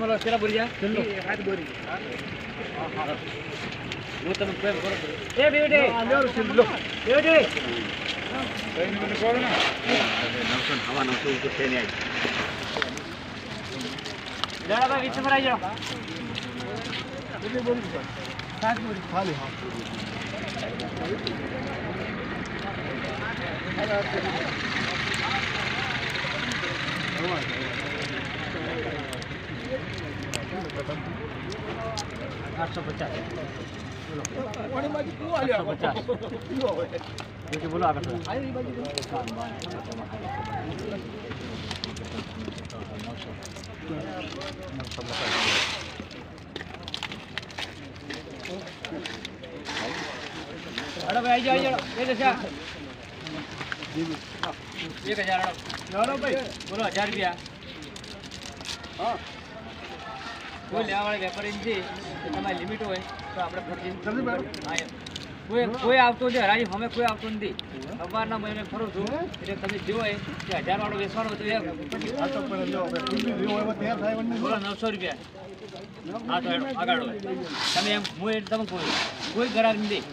બોલો કેટલા બોરી જા હાથ બોરી હું તમે પ્રેમ કરો એ બેટી આ લ્યો સિલ્લો બેટી કઈ મને કહો ને 900 હવા 900 ઉપર થઈને આવી દાડા ભાઈ વિચ માં આવી જાઓ કેટલી બોરી છે 7 બોરી ખાલી હા बोलो आगे अरे भाई आई जाओ ये दशा 1000 लो भाई बोलो 1000 रुपया हाँ कोई लेवा वाला व्यापारी છે કે તમારી લિમિટ હોય તો આપણે ફરજી જલ્દી બેઠો હા કોઈ આવતો નથી હરાજી અમે કોઈ આવતો નથી સવારના મહિને ફરું છું એટલે તમે જેવો હોય કે 1000 વાળો વેચવાનો તો પછી આ તો પણ લો હવે જેવો હોય તૈયાર થાય વන්නේ બોલો 900 રૂપિયા હા તો આગળ હોય તમે એમ હું એટલે તમે કોઈ ગ્રાહક નથી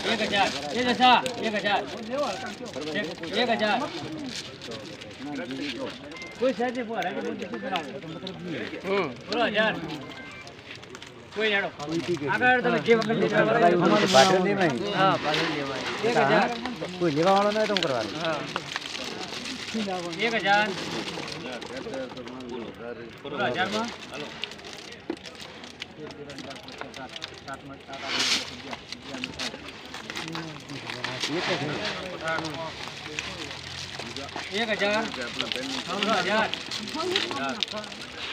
1000 એ જસા 1000 કોઈ સાજે પર આજે બોલ દીધું કરાવો બોલો 1000 કોઈ હેડો આગળ તમે જે વખત લેવા પાછળ દેવાય હા પાછળ દેવાય 1000 કોઈ લેવા વાળો ન તો કરવાનું હા 1000 બોલો 1000 માં હાલો 1000